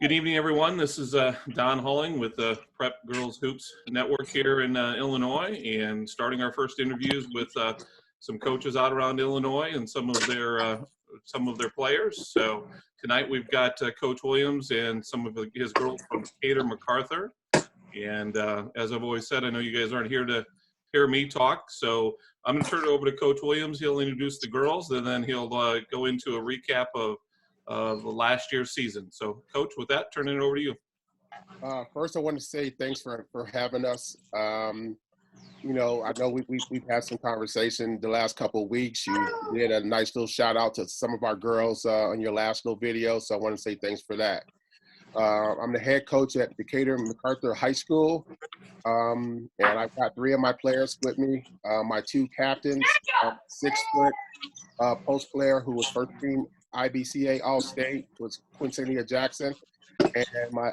Good evening, everyone. This is Don Hulling with the Prep Girls Hoops Network here in Illinois, and starting our first interviews with some coaches out around Illinois and some of their players. So tonight we've got Coach Williams and some of his girls from Decatur MacArthur. And as I've always said, I know you guys aren't here to hear me talk, so I'm going to turn it over to Coach Williams. He'll introduce the girls, and then he'll go into a recap of the last year's season. So, Coach, with that, turning it over to you. First, I want to say thanks for having us. I know we've had some conversation the last couple of weeks. You did a nice little shout out to some of our girls on your last little video, so I want to say thanks for that. I'm the head coach at Decatur MacArthur High School, and I've got 3 of my players with me. My 2 captains, 6-foot post player who was first team IBCA All-State was Quincenia Jackson, and my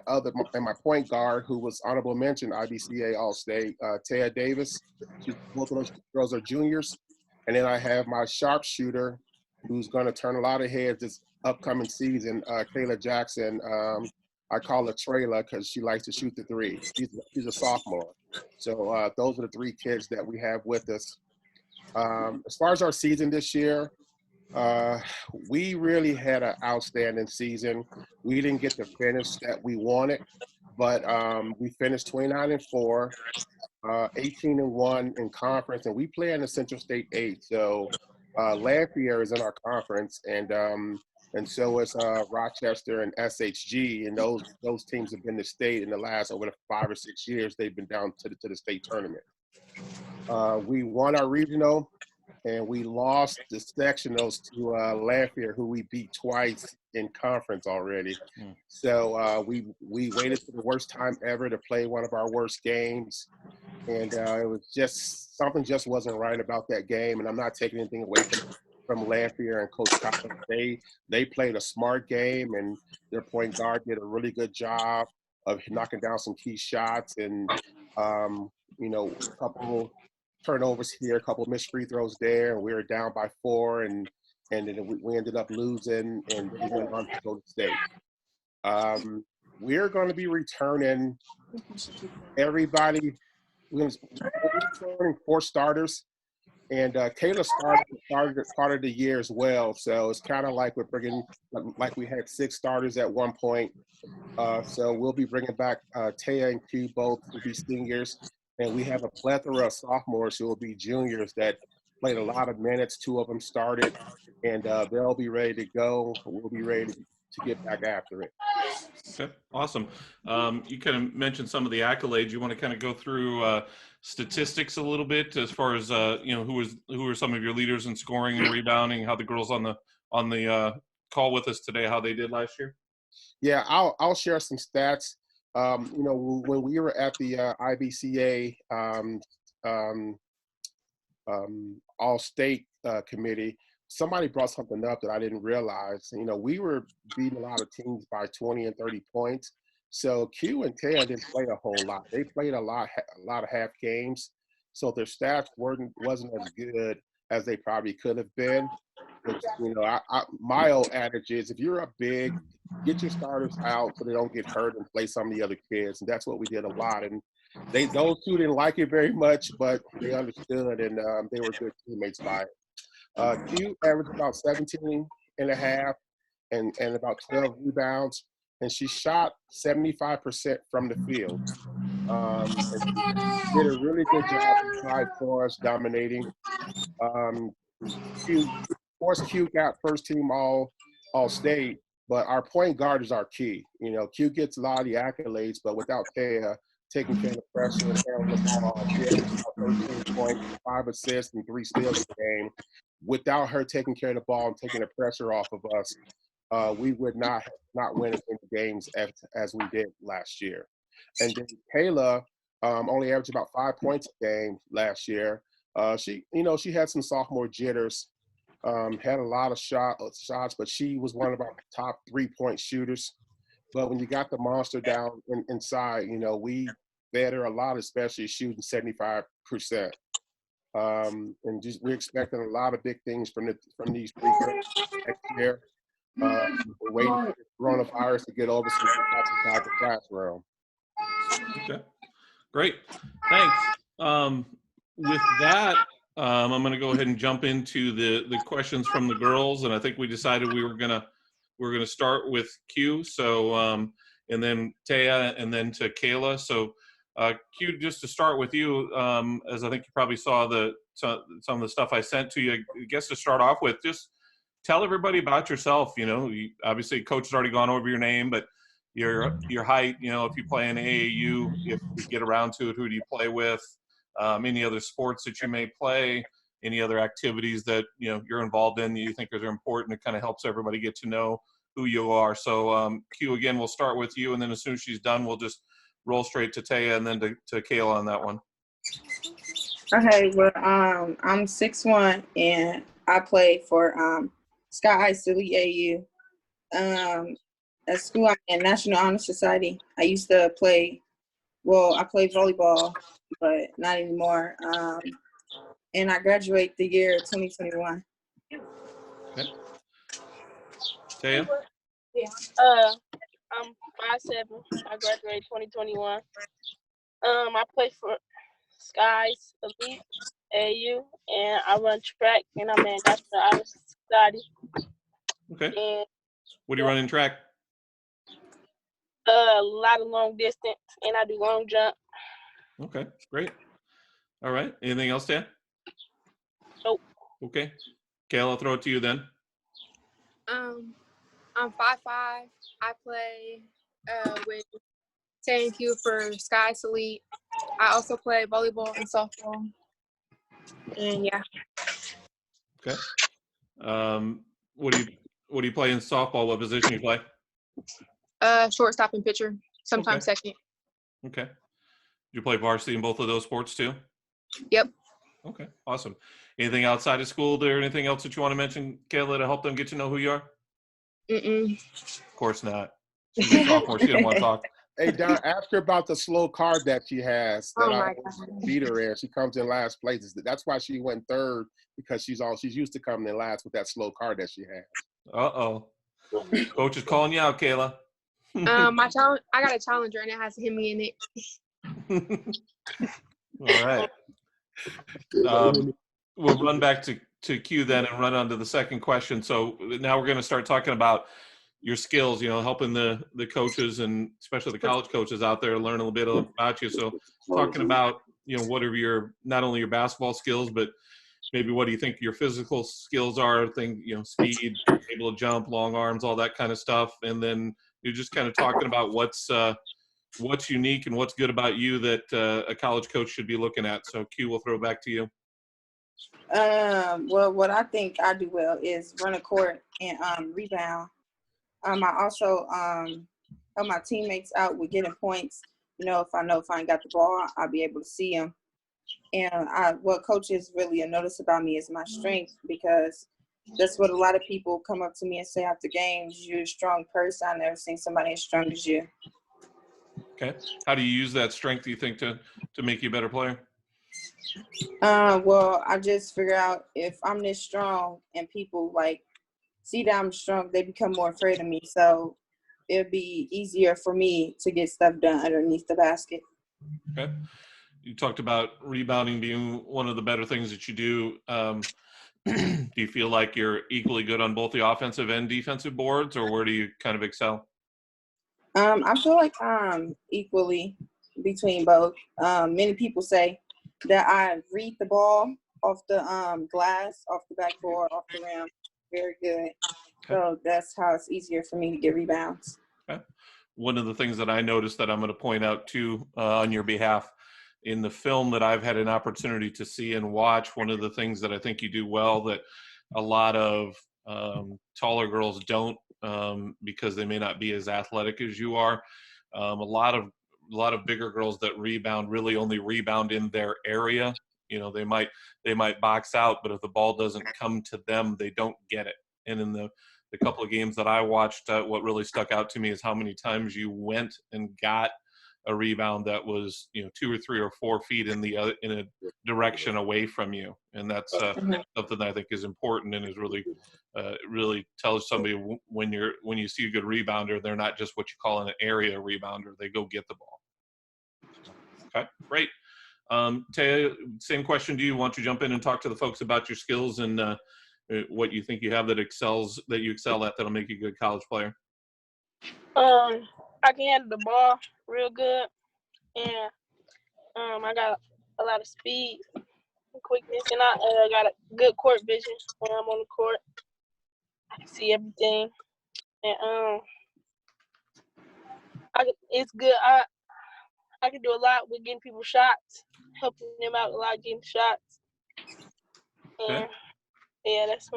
point guard who was honorable mention IBCA All-State, Taya Davis. Both of those girls are juniors. And then I have my sharpshooter who's going to turn a lot of heads this upcoming season, Kayla Jackson. I call her Trailer because she likes to shoot the 3. She's a sophomore. So those are the 3 kids that we have with us. As far as our season this year, we really had an outstanding season. We didn't get the finish that we wanted, but we finished 29-4, 18-1 in conference, and we play in the Central State 8. So Lafayette is in our conference, and so is Rochester and SHG, and those teams have been the state in the last over the 5 or 6 years. They've been down to the state tournament. We won our regional, and we lost the sectionals to Lafayette, who we beat twice in conference already. So we waited for the worst time ever to play one of our worst games, and it was just something just wasn't right about that game. And I'm not taking anything away from Lafayette and Coach Kayla. They played a smart game, and their point guard did a really good job of knocking down some key shots, and a couple turnovers here, a couple of missed free throws there, and we were down by 4, and then we ended up losing, and we went on to go to state. We're going to be returning everybody. We're returning 4 starters, and Kayla started part of the year as well. So it's kind of like we're bringing, like we had 6 starters at one point. So we'll be bringing back Taya and Q, both will be seniors. And we have a plethora of sophomores who will be juniors that played a lot of minutes. 2 of them started, and they'll be ready to go. We'll be ready to get back after it. Okay, awesome. You kind of mentioned some of the accolades. You want to kind of go through statistics a little bit as far as who are some of your leaders in scoring and rebounding? How the girls on the call with us today, how they did last year? Yeah, I'll share some stats. When we were at the IBCA All-State Committee, somebody brought something up that I didn't realize. We were beating a lot of teams by 20 and 30 points. So Q and Taya didn't play a whole lot. They played a lot of half games. So their stats wasn't as good as they probably could have been. But, my old adage is, if you're up big, get your starters out so they don't get hurt and play some of the other kids. And that's what we did a lot. And those 2 didn't like it very much, but they understood, and they were good teammates by it. Q averaged about 17 and a half and about 12 rebounds, and she shot 75% from the field. And she did a really good job inside for us, dominating. Of course, Q got first team all-state, but our point guard is our key. Q gets a lot of the accolades, but without Taya taking care of the pressure and handling the ball, she had about 13 points, 5 assists, and 3 steals in the game. Without her taking care of the ball and taking the pressure off of us, we would not win as many games as we did last year. And then Kayla only averaged about 5 points a game last year. She had some sophomore jitters. Had a lot of shots, but she was one of our top 3-point shooters. But when you got the monster down inside, we fed her a lot, especially shooting 75%. And we're expecting a lot of big things from these 3 girls next year. We're waiting for the coronavirus to get over so we can get back inside the classroom. Okay, great, thanks. With that, I'm going to go ahead and jump into the questions from the girls, and I think we decided we're gonna start with Q. So and then Taya, and then to Kayla. So Q, just to start with you, as I think you probably saw some of the stuff I sent to you. I guess to start off with, just tell everybody about yourself. You know, obviously coach has already gone over your name, but your height. You know, if you play in AAU, if we get around to it, who do you play with? Any other sports that you may play, any other activities that you're involved in that you think are important. It kind of helps everybody get to know who you are. So Q, again, we'll start with you, and then as soon as she's done, we'll just roll straight to Taya and then to Kayla on that one. Okay, well, I'm 6'1", and I play for Sky High Elite AU. At school, I'm in National Honor Society. I used to play. Well, I played volleyball, but not anymore. And I graduate the year 2021. Okay. Taya? I'm 5'7". I graduated 2021. I play for Skies Elite AU, and I run track, and I'm in National Honor Society. Okay. And what do you run in track? A lot of long distance, and I do long jump. Okay, great. All right. Anything else, Taya? Nope. Okay. Kayla, I'll throw it to you then. I'm 5'5". I play with Taya for Sky Elite. I also play volleyball and softball. And yeah. Okay. What do you play in softball? What position you play? Shortstop and pitcher. Sometimes second. Okay. You play varsity in both of those sports too? Yep. Okay, awesome. Anything outside of school there? Anything else that you want to mention, Kayla, to help them get to know who you are? Of course not. She's a sophomore. She don't want to talk. Hey, Don, ask her about the slow card that she has. That my I beat her in. She comes in last place. That's why she went third, because she's used to coming in last with that slow card that she has. Uh-oh. Coach is calling you out, Kayla. My challenge. I got a challenger, and it has him in it. All right. We'll run back to Q then and run on to the second question. So now we're going to start talking about your skills, helping the coaches and especially the college coaches out there learn a little bit about you. So talking about, what are your, not only your basketball skills, but maybe what do you think your physical skills are? Speed, able to jump, long arms, all that kind of stuff. And then you're just kind of talking about what's unique and what's good about you that a college coach should be looking at. So Q, we'll throw it back to you. Well, what I think I do well is run a court and rebound. I also help my teammates out with getting points. If I ain't got the ball, I'll be able to see them. And what coaches really notice about me is my strength, because that's what a lot of people come up to me and say after games. You're a strong person. I've never seen somebody as strong as you. Okay. How do you use that strength, do you think, to make you a better player? Well, I just figure out if I'm this strong and people see that I'm strong, they become more afraid of me. So it'd be easier for me to get stuff done underneath the basket. Okay. You talked about rebounding being one of the better things that you do. Do you feel like you're equally good on both the offensive and defensive boards, or where do you kind of excel? I feel like I'm equally between both. Many people say that I read the ball off the glass, off the backboard, off the rim very good. Okay. So that's how it's easier for me to get rebounds. Okay. One of the things that I noticed that I'm going to point out too on your behalf, in the film that I've had an opportunity to see and watch, one of the things that I think you do well that a lot of taller girls don't, because they may not be as athletic as you are. A lot of bigger girls that rebound really only rebound in their area. They might box out, but if the ball doesn't come to them, they don't get it. And in the couple of games that I watched, what really stuck out to me is how many times you went and got a rebound that was 2 or 3 or 4 feet in a direction away from you, and that's something that I think is important and is really tells somebody when you see a good rebounder, they're not just what you call an area rebounder. They go get the ball. Okay, great. Taya, same question to you. Why don't you jump in and talk to the folks about your skills and what you think you have that you excel at that'll make you a good college player? I can handle the ball real good, and I got a lot of speed and quickness, and I got a good court vision when I'm on the court. I can see everything, and it's good. I can do a lot with getting people shots, helping them out a lot getting shots, and yeah, that's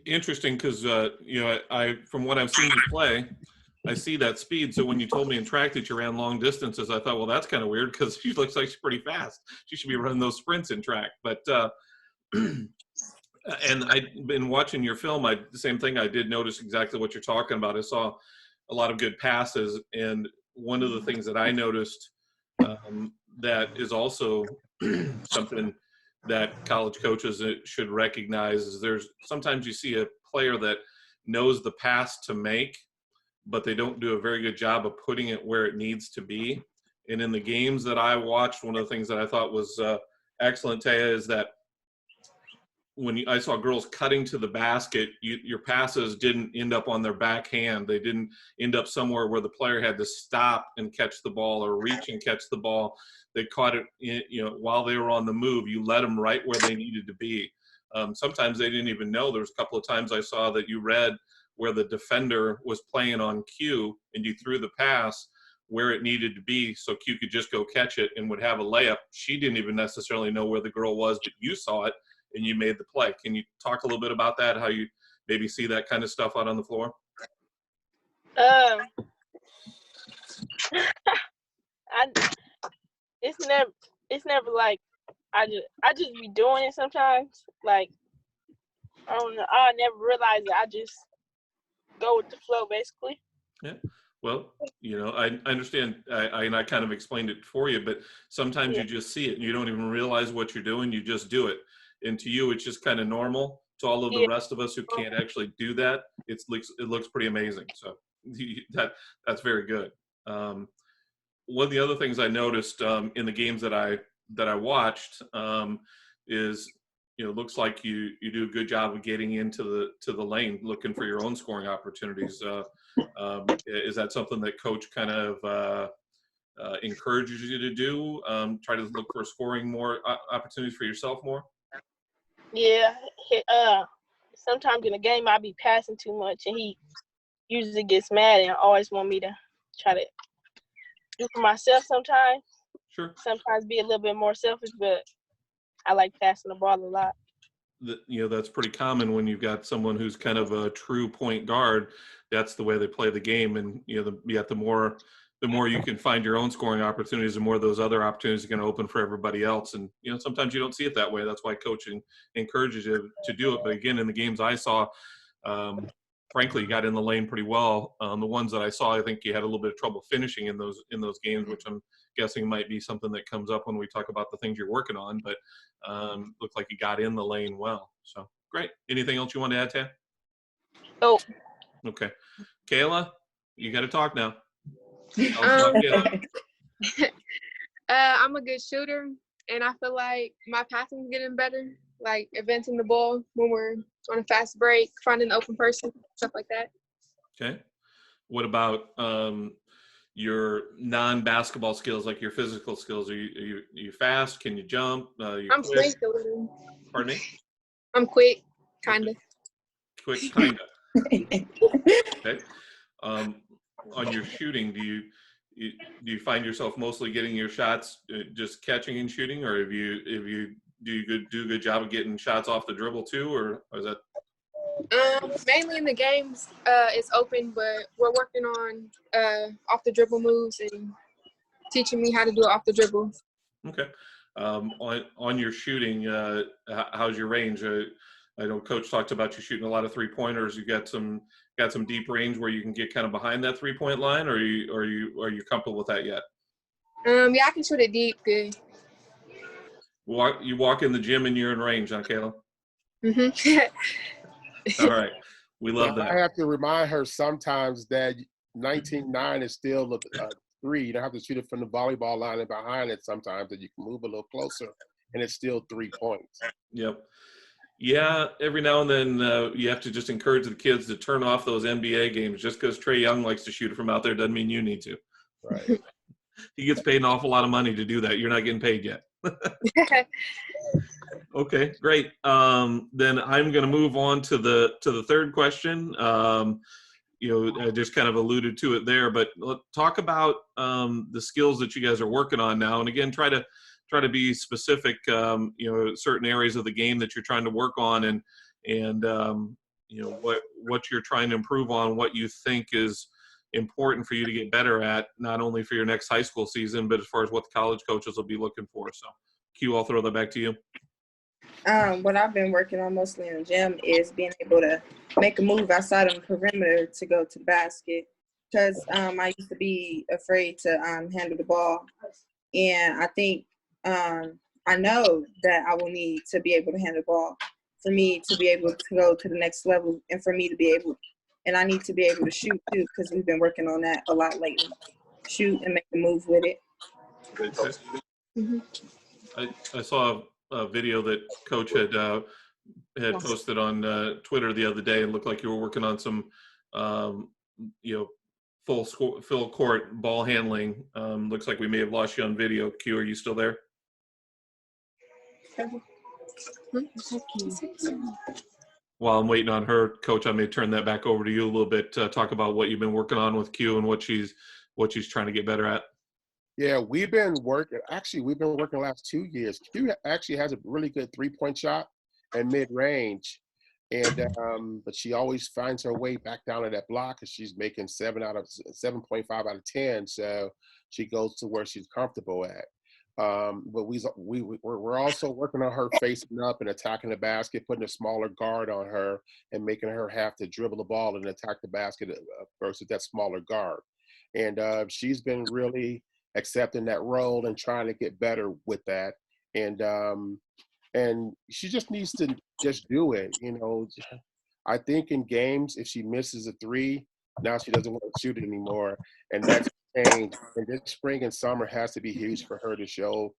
interesting because I from what I've seen you play, I see that speed. So when you told me in track that you ran long distances, I thought, well, that's kind of weird because she looks like she's pretty fast. She should be running those sprints in track. But and I've been watching your film. The same thing. I did notice exactly what you're talking about. I saw a lot of good passes, and one of the things that I noticed that is also something that college coaches should recognize is sometimes you see a player that knows the pass to make, but they don't do a very good job of putting it where it needs to be. And in the games that I watched, one of the things that I thought was excellent, Taya, is that when I saw girls cutting to the basket, your passes didn't end up on their backhand. They didn't end up somewhere where the player had to stop and catch the ball or reach and catch the ball. They caught it, while they were on the move. You led them right where they needed to be. Sometimes they didn't even know. There was a couple of times I saw that you read where the defender was playing on cue and you threw the pass where it needed to be so Q could just go catch it and would have a layup. She didn't even necessarily know where the girl was, but you saw it and you made the play. Can you talk a little bit about that, how you maybe see that kind of stuff out on the floor? It's never like I just be doing it sometimes. Like I don't know, I never realize it. I just go with the flow basically. Yeah. Well, I understand, and I kind of explained it for you, but sometimes you just see it and you don't even realize what you're doing. You just do it. And to you, it's just kind of normal. To all of the rest of us who can't actually do that, it looks pretty amazing. So that's very good. One of the other things I noticed in the games that I watched is, looks like you do a good job of getting into the lane, looking for your own scoring opportunities. Is that something that coach kind of encourages you to do? Try to look for scoring more opportunities for yourself more? Yeah. Sometimes in the game I be passing too much, and he usually gets mad and always want me to try to do for myself sometimes. Sure. Sometimes be a little bit more selfish, but I like passing the ball a lot. That's pretty common when you've got someone who's kind of a true point guard. That's the way they play the game, and the more you can find your own scoring opportunities, the more those other opportunities are going to open for everybody else. And sometimes you don't see it that way. That's why coaching encourages you to do it. But again, in the games I saw, frankly, you got in the lane pretty well. The ones that I saw, I think you had a little bit of trouble finishing in those games, which I'm guessing might be something that comes up when we talk about the things you're working on. But looked like you got in the lane well. So great. Anything else you want to add, Tam? Oh. Okay. Kayla, you got to talk now. I'm a good shooter, and I feel like my passing's getting better, like advancing the ball when we're on a fast break, finding an open person, stuff like that. Okay. What about your non-basketball skills, like your physical skills? Are you fast? Can you jump? I'm quick. Pardon me? I'm quick, kind of. Quick, kind of. Okay. On your shooting, do you find yourself mostly getting your shots just catching and shooting, or do you do a good job of getting shots off the dribble too, or is that? Mainly in the games, it's open, but we're working on off the dribble moves and teaching me how to do it off the dribble. Okay. On your shooting, how's your range? I know Coach talked about you shooting a lot of 3-pointers. You got some got some deep range where you can get kind of behind that 3-point line, or are you comfortable with that yet? Yeah, I can shoot it deep good. You walk in the gym and you're in range, huh, Kayla? Mm-hmm. All right. We love Now, that. I have to remind her sometimes that 19-9 is still a 3. You don't have to shoot it from the volleyball line and behind it sometimes, that you can move a little closer, and it's still 3 points. Yep. Yeah, every now and then you have to just encourage the kids to turn off those NBA games. Just because Trae Young likes to shoot it from out there doesn't mean you need to. Right. He gets paid an awful lot of money to do that. You're not getting paid yet. Okay, great. Then I'm going to move on to the third question. I just kind of alluded to it there, but talk about the skills that you guys are working on now. And again, try to be specific. Certain areas of the game that you're trying to work on, and what you're trying to improve on, what you think is important for you to get better at, not only for your next high school season, but as far as what the college coaches will be looking for. So, Q, I'll throw that back to you. What I've been working on mostly in the gym is being able to make a move outside of the perimeter to go to the basket, because I used to be afraid to handle the ball, and I think I know that I will need to be able to handle the ball for me to be able to go to the next level, and for me to be able, and I need to be able to shoot too, because we've been working on that a lot lately. Shoot and make a move with it. Okay. Mm-hmm. I saw a video that Coach had posted on Twitter the other day, and looked like you were working on some, full court ball handling. Looks like we may have lost you on video. Q, are you still there? While I'm waiting on her, Coach, I may turn that back over to you a little bit to talk about what you've been working on with Q and what she's trying to get better at. Yeah, we've been working the last 2 years. Q actually has a really good 3-point shot and mid-range. And but she always finds her way back down to that block, because she's making 7.5 out of 10. So she goes to where she's comfortable at. But we're also working on her facing up and attacking the basket, putting a smaller guard on her and making her have to dribble the ball and attack the basket versus that smaller guard. And she's been really accepting that role and trying to get better with that. And she just needs to just do it. I think in games, if she misses a 3, now she doesn't want to shoot it anymore. And that's changed. And this spring and summer has to be huge for her to show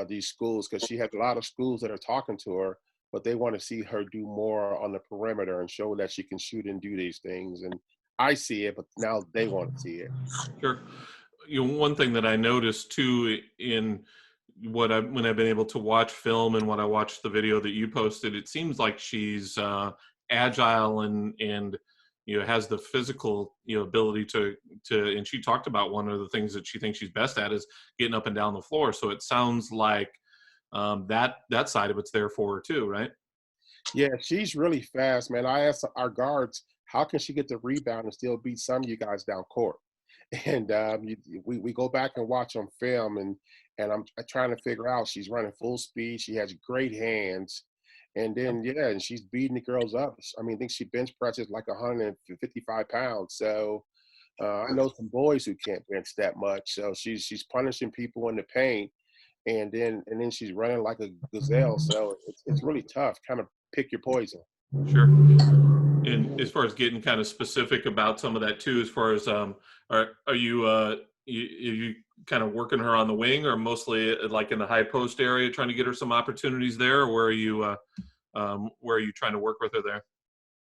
these schools, because she has a lot of schools that are talking to her, but they want to see her do more on the perimeter and show that she can shoot and do these things. And I see it, but now they want to see it. Sure. One thing that I noticed too in when I've been able to watch film and when I watched the video that you posted, it seems like she's agile and has the physical ability to. And she talked about one of the things that she thinks she's best at is getting up and down the floor. So it sounds like that side of it's there for her too, right? Yeah, she's really fast, man. I asked our guards, how can she get the rebound and still beat some of you guys down court? And we go back and watch on film, and I'm trying to figure out. She's running full speed. She has great hands, and then and she's beating the girls up. I mean, I think she bench presses like 155 pounds. So I know some boys who can't bench that much. So she's punishing people in the paint, and then she's running like a gazelle. So it's really tough. Kind of pick your poison. Sure. And as far as getting kind of specific about some of that too, as far as are you kind of working her on the wing, or mostly like in the high post area, trying to get her some opportunities there, or where are you trying to work with her there?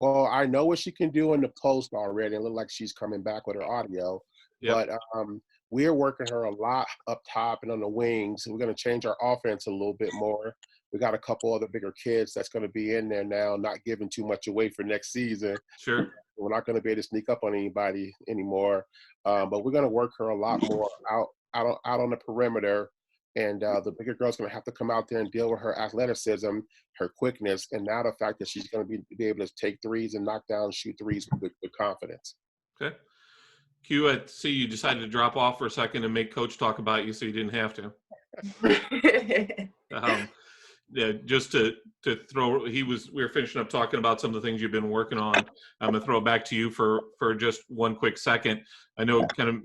Well, I know what she can do in the post already. It looks like she's coming back with her audio. Yep. But we're working her a lot up top and on the wings. We're going to change our offense a little bit more. We got a couple other bigger kids that's going to be in there now, not giving too much away for next season. Sure. We're not going to be able to sneak up on anybody anymore. But we're going to work her a lot more out on the perimeter. And the bigger girl's going to have to come out there and deal with her athleticism, her quickness, and now the fact that she's going to be able to take threes and knock down, shoot threes with confidence. Okay. Q, I see you decided to drop off for a second and make Coach talk about you, so you didn't have to. Yeah, just to throw, we were finishing up talking about some of the things you've been working on. I'm gonna throw it back to you for just one quick second. I know kind of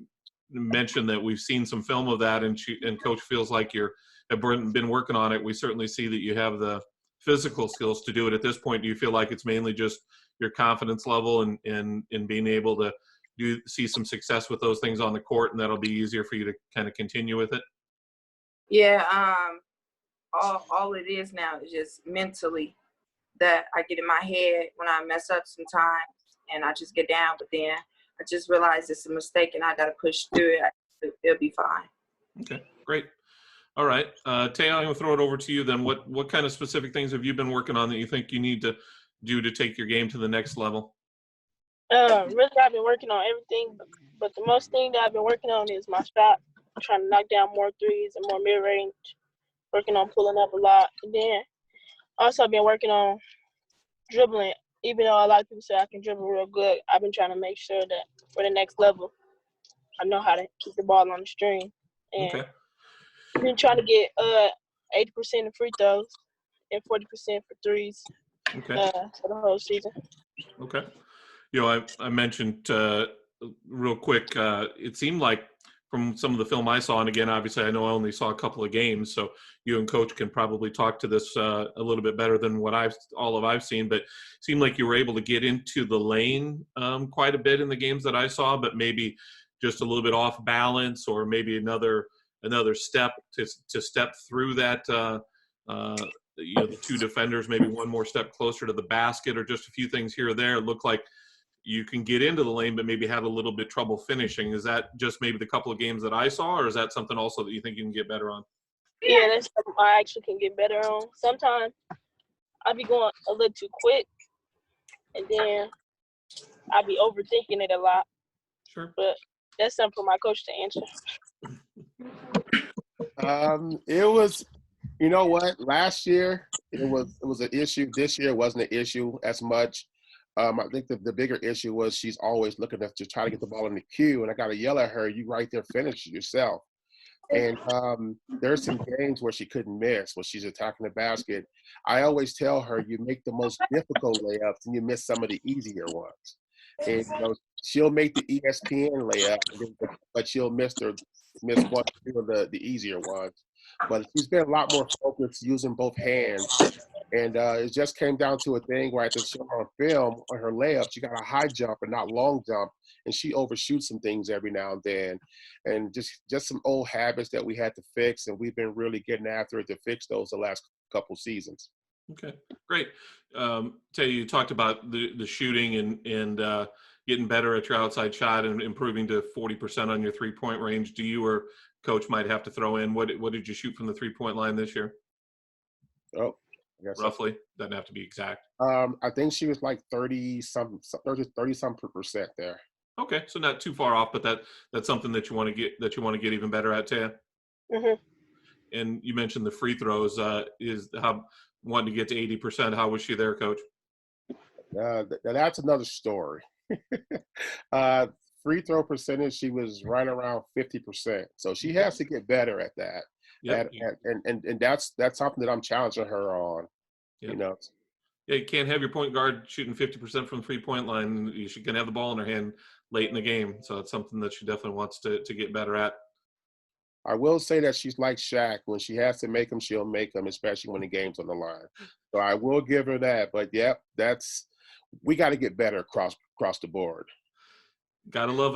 mentioned that we've seen some film of that, and Coach feels like have been working on it. We certainly see that you have the physical skills to do it. At this point, do you feel like it's mainly just your confidence level and being able to see some success with those things on the court, and that'll be easier for you to kind of continue with it? Yeah, all it is now is just mentally that I get in my head when I mess up sometimes, and I just get down. But then I just realize it's a mistake, and I got to push through it. It'll be fine. Okay, great. All right, Taya, I'm gonna throw it over to you then. What kind of specific things have you been working on that you think you need to do to take your game to the next level? Really, I've been working on everything, but the most thing that I've been working on is my shot. I'm trying to knock down more threes and more mid-range. Working on pulling up a lot. And then also I've been working on dribbling. Even though a lot of people say I can dribble real good, I've been trying to make sure that for the next level, I know how to keep the ball on the string. And Okay. I've been trying to get 80% of free throws and 40% for threes Okay. for the whole season. Okay. You know, I mentioned real quick, it seemed like from some of the film I saw, and again, obviously I know I only saw a couple of games, so you and Coach can probably talk to this a little bit better than what I've seen, but it seemed like you were able to get into the lane quite a bit in the games that I saw, but maybe just a little bit off balance, or maybe another step to step through that, the two defenders, maybe one more step closer to the basket, or just a few things here or there. It looked like you can get into the lane, but maybe had a little bit trouble finishing. Is that just maybe the couple of games that I saw, or is that something also that you think you can get better on? Yeah, that's something I actually can get better on. Sometimes I'll be going a little too quick, and then I'll be overthinking it a lot. Sure. But that's something for my coach to answer. It was, you know what? Last year it was an issue. This year it wasn't an issue as much. I think the bigger issue was she's always looking to try to get the ball in the queue, and I got to yell at her, "You right there, finish it yourself." And there's some games where she couldn't miss when she's attacking the basket. I always tell her, you make the most difficult layups and you miss some of the easier ones. And she'll make the ESPN layup, but she'll miss one or two of the easier ones. But she's been a lot more focused using both hands. And it just came down to a thing where I had to show her on film on her layup. She got a high jump and not long jump, and she overshoots some things every now and then. And just some old habits that we had to fix, and we've been really getting after it to fix those the last couple seasons. Okay, great. Taya, you talked about the shooting and getting better at your outside shot and improving to 40% on your three-point range. Do you or Coach might have to throw in, what did you shoot from the three-point line this year? Oh, I guess roughly. Doesn't have to be exact. I think she was like 30-some percent there. Okay, so not too far off, but that's something that you want to get even better at, Taya. Mm-hmm. And you mentioned the free throws. Is how wanting to get to 80%. How was she there, Coach? That's another story. Free throw percentage, she was right around 50%. So she has to get better at that. Yep. And that's something that I'm challenging her on. Yep. You know. Yeah, you can't have your point guard shooting 50% from the three-point line. She can have the ball in her hand late in the game. So it's something that she definitely wants to get better at. I will say that she's like Shaq. When she has to make them, she'll make them, especially when the game's on the line. So I will give her that. But, yep, we got to get better across the board. Gotta love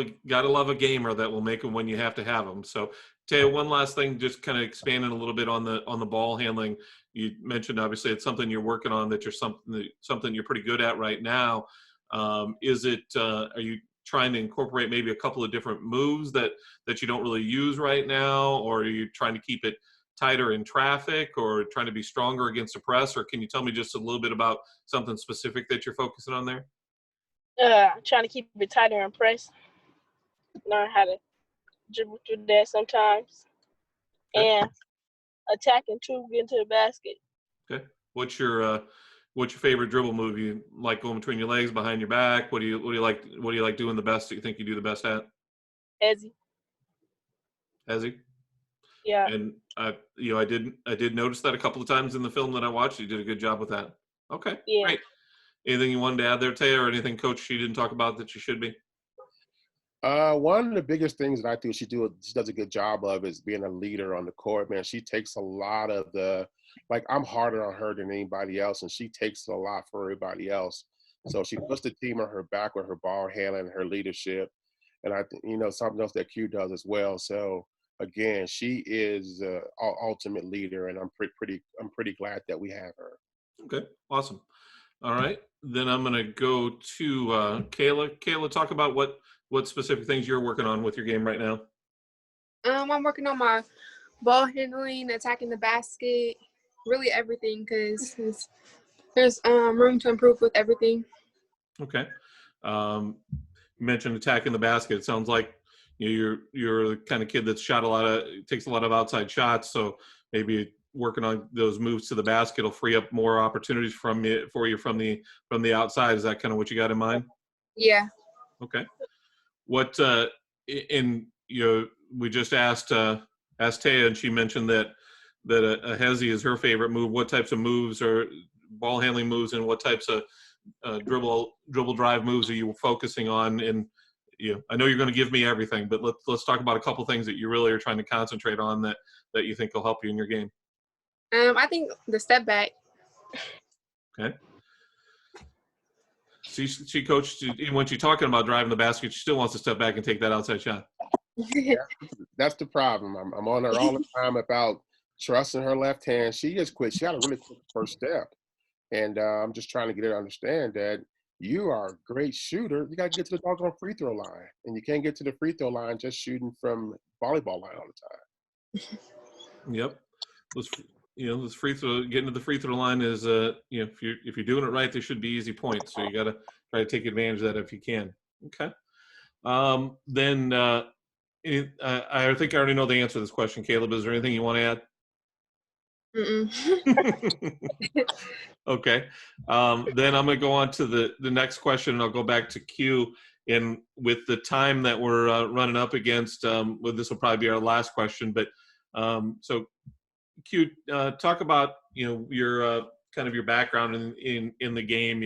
a gamer that will make them when you have to have them. So, Taya, one last thing, just kind of expanding a little bit on the ball handling. You mentioned obviously it's something you're working on, that you're something you're pretty good at right now. Are you trying to incorporate maybe a couple of different moves that you don't really use right now, or are you trying to keep it tighter in traffic, or trying to be stronger against the press? Or can you tell me just a little bit about something specific that you're focusing on there? Trying to keep it tighter and press. Learn how to dribble through that sometimes. Okay. And attacking too, get into the basket. Okay. What's your favorite dribble move? You like going between your legs, behind your back? What do you like doing the best that you think you do the best at? Ezzy. Ezzy? Yeah. And I did notice that a couple of times in the film that I watched. You did a good job with that. Okay, Yeah. great. Anything you wanted to add there, Taya, or anything Coach she didn't talk about that you should be? One of the biggest things that I think she does a good job of is being a leader on the court, man. She takes a lot of I'm harder on her than anybody else, and she takes a lot for everybody else. So she puts the team on her back with her ball handling and her leadership. And I think, something else that Q does as well. So again, she is ultimate leader, and I'm pretty glad that we have her. Okay, awesome. All right, then I'm going to go to Kayla. Kayla, talk about what specific things you're working on with your game right now. I'm working on my ball handling, attacking the basket, really everything, because there's room to improve with everything. Okay. You mentioned attacking the basket. It sounds like you're the kind of kid that's takes a lot of outside shots. So maybe working on those moves to the basket will free up more opportunities for you from the outside. Is that kind of what you got in mind? Yeah. Okay. What we just asked Taya, and she mentioned that a hezi is her favorite move. What types of moves or ball handling moves, and what types of dribble drive moves are you focusing on? And I know you're going to give me everything, but let's talk about a couple things that you really are trying to concentrate on that you think will help you in your game. I think the step back. Okay. She coached, even when she's talking about driving the basket, she still wants to step back and take that outside shot. Yeah, that's the problem. I'm on her all the time about trusting her left hand. She just quit. She had a really quick first step. And I'm just trying to get her to understand that you are a great shooter. You got to get to the doggone free throw line. And you can't get to the free throw line just shooting from volleyball line all the time. Yep. This free throw, getting to the free throw line is, if you're doing it right, there should be easy points. So you got to try to take advantage of that if you can. Okay. Then I think I already know the answer to this question, Caleb. Is there anything you want to add? Okay. Then I'm going to go on to the next question, and I'll go back to Q. And with the time that we're running up against, this will probably be our last question. But so Q, talk about your kind of your background in the game.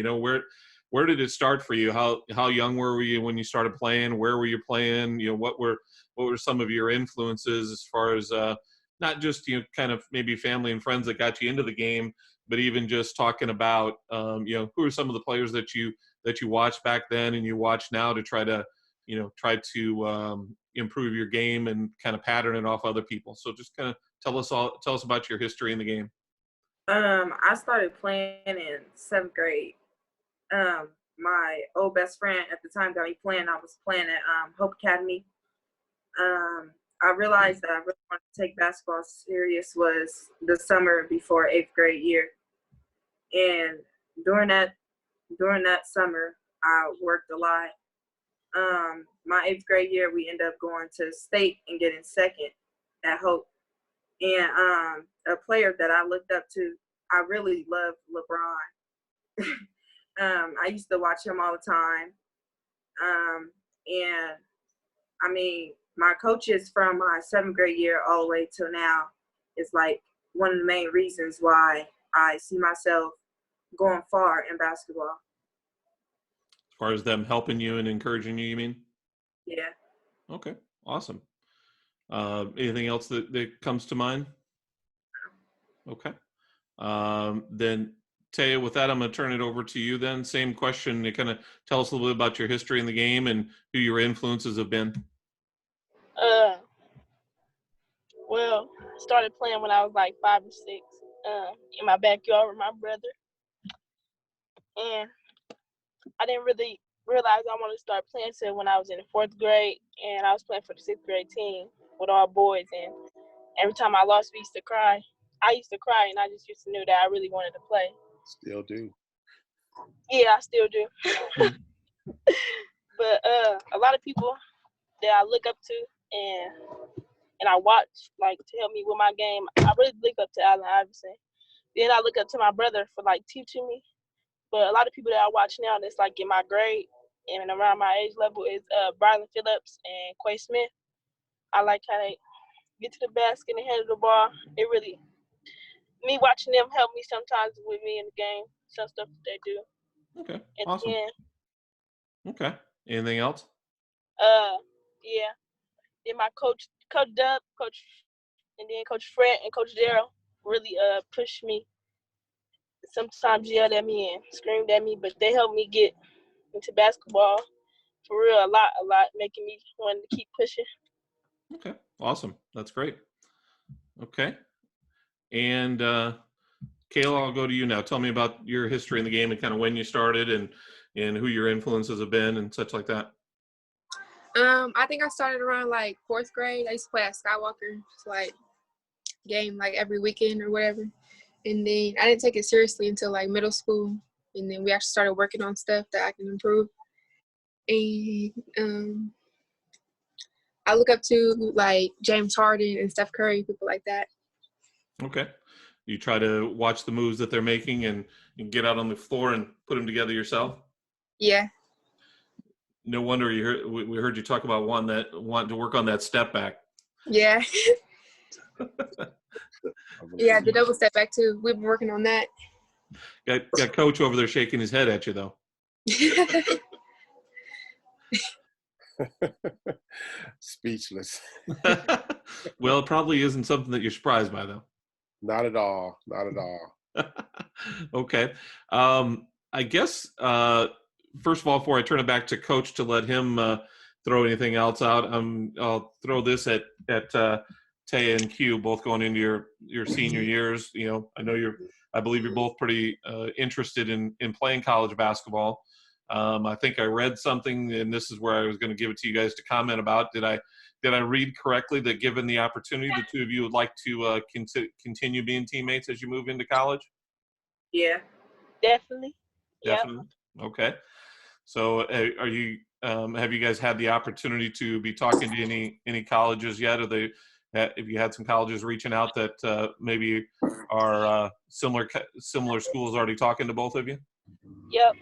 Where did it start for you? How young were you when you started playing? Where were you playing? What were some of your influences as far as not just kind of maybe family and friends that got you into the game, but even just talking about who are some of the players that you watched back then and you watch now to try to improve your game and kind of pattern it off other people. So just kind of tell us about your history in the game. I started playing in 7th grade. My old best friend at the time got me playing. I was playing at Hope Academy. I realized that I really wanted to take basketball serious was the summer before 8th grade year. And during that summer, I worked a lot. My 8th grade year, we ended up going to state and getting second at Hope. And a player that I looked up to, I really loved LeBron. I used to watch him all the time. And I mean, my coaches from my 7th grade year all the way till now is like one of the main reasons why I see myself going far in basketball. As far as them helping you and encouraging you mean? Yeah. Okay, awesome. Anything else that comes to mind? Okay. Then Taya, with that, I'm going to turn it over to you then. Same question. You kind of tell us a little bit about your history in the game and who your influences have been. Well, I started playing when I was like 5 or 6 in my backyard with my brother. And I didn't really realize I wanted to start playing until when I was in the 4th grade, and I was playing for the 6th grade team with all boys. And every time I lost, we used to cry. I used to cry, and I just used to know that I really wanted to play. Still do. Yeah, I still do. But a lot of people that I look up to and I watch, like, to help me with my game, I really look up to Allen Iverson. Then I look up to my brother for, like, teaching me. But a lot of people that I watch now that's, like, in my grade and around my age level is Brylan Phillips and Quay Smith. I like how get to the basket and handle the ball. It really, me watching them help me sometimes with me in the game, some stuff that they do. Okay. And Awesome. then, Okay. Anything else? yeah. Then my coach Dub, and then Coach Fred and Coach Darrell really pushed me. Sometimes yelled at me and screamed at me, but they helped me get into basketball for real a lot, making me want to keep pushing. Okay. Awesome. That's great. Okay. And Kayla, I'll go to you now. Tell me about your history in the game and kind of when you started and who your influences have been and such like that. I think I started around like 4th grade. I used to play at Skywalker, it's like game like every weekend or whatever. And then I didn't take it seriously until like middle school. And then we actually started working on stuff that I can improve. And I look up to like James Harden and Steph Curry, people like that. Okay. You try to watch the moves that they're making and get out on the floor and put them together yourself? Yeah. No wonder we heard you talk about one that wanted to work on that step back. Yeah. Yeah, the double step back too. We've been working on that. Got Coach over there shaking his head at you though. Speechless. Well, it probably isn't something that you're surprised by though. Not at all. Not at all. Okay. I guess, first of all, before I turn it back to Coach to let him throw anything else out, I'll throw this at Taya and Q, both going into your senior years. You know, I believe you're both pretty interested in playing college basketball. I think I read something, and this is where I was going to give it to you guys to comment about. Did I read correctly that given the opportunity, the two of you would like to continue being teammates as you move into college? Yeah. Definitely. Definitely. Yep. Okay. So are you have you guys had the opportunity to be talking to any colleges yet? Have you had some colleges reaching out that maybe are similar schools already talking to both of you? Yep.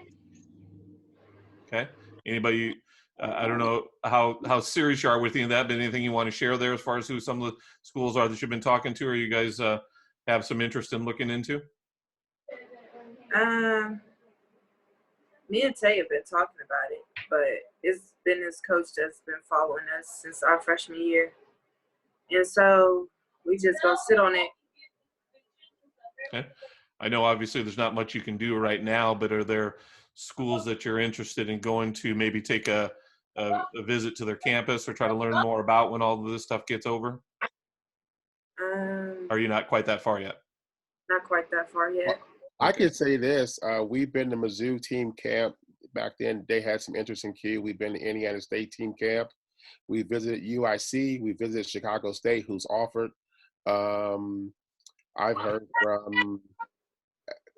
Okay. Anybody? I don't know how serious you are with any of that, but anything you want to share there as far as who some of the schools are that you've been talking to, or you guys have some interest in looking into? Me and Tay have been talking about it, but it's been this coach that's been following us since our freshman year. And so we just gonna sit on it. Okay. I know obviously there's not much you can do right now, but are there schools that you're interested in going to maybe take a visit to their campus or try to learn more about when all of this stuff gets over? Are you not quite that far yet? Not quite that far yet. I could say this. We've been to Mizzou team camp. Back then, they had some interesting kids. We've been to Indiana State team camp. We visited UIC. We visited Chicago State, who's offered. I've heard from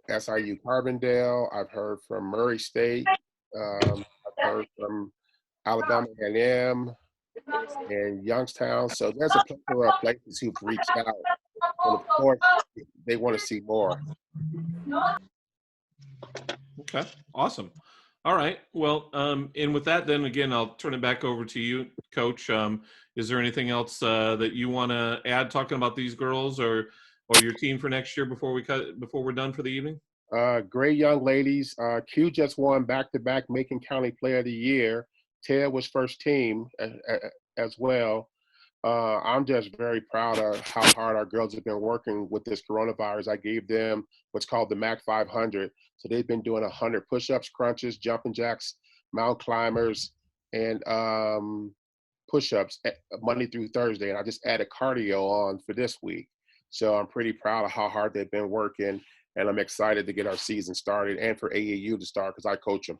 SIU Carbondale. I've heard from Murray State. I've heard from Alabama A&M and Youngstown. So there's a plethora of places who've reached out. And of course, they want to see more. Okay, awesome. All right. Well, and with that, then again, I'll turn it back over to you, Coach. Is there anything else that you want to add talking about these girls or your team for next year before we're done for the evening? Great young ladies. Q just won back-to-back Macon County Player of the Year. Taya was first team as well. I'm just very proud of how hard our girls have been working with this coronavirus. I gave them what's called the MAC 500. So they've been doing 100 push-ups, crunches, jumping jacks, mountain climbers, and push-ups Monday through Thursday. And I just added cardio on for this week. So I'm pretty proud of how hard they've been working. And I'm excited to get our season started and for AAU to start because I coach them.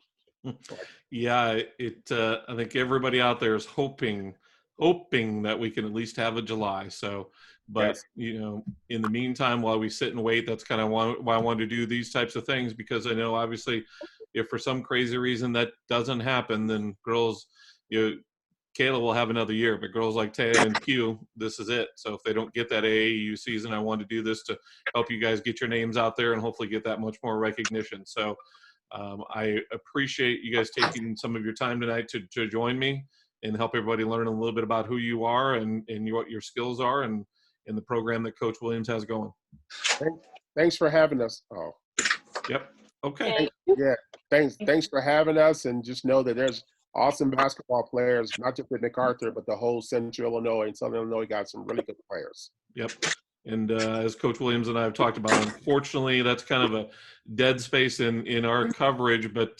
Yeah, I think everybody out there is hoping that we can at least have a July. So, but Yes. you know, in the meantime, while we sit and wait, that's kind of why I wanted to do these types of things, because I know obviously if for some crazy reason that doesn't happen, then girls, Kayla will have another year, but girls like Taya and Q, this is it. So if they don't get that AAU season, I wanted to do this to help you guys get your names out there and hopefully get that much more recognition. So I appreciate you guys taking some of your time tonight to join me and help everybody learn a little bit about who you are and what your skills are and the program that Coach Williams has going. Thanks for having us. Oh, Yep. Okay. Thank you. yeah. Thanks for having us, and just know that there's awesome basketball players, not just at MacArthur, but the whole Central Illinois and Southern Illinois got some really good players. Yep. And as Coach Williams and I have talked about, unfortunately, that's kind of a dead space in our coverage, but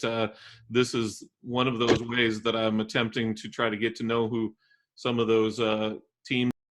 this is one of those ways that I'm attempting to try to get to know who some of those teams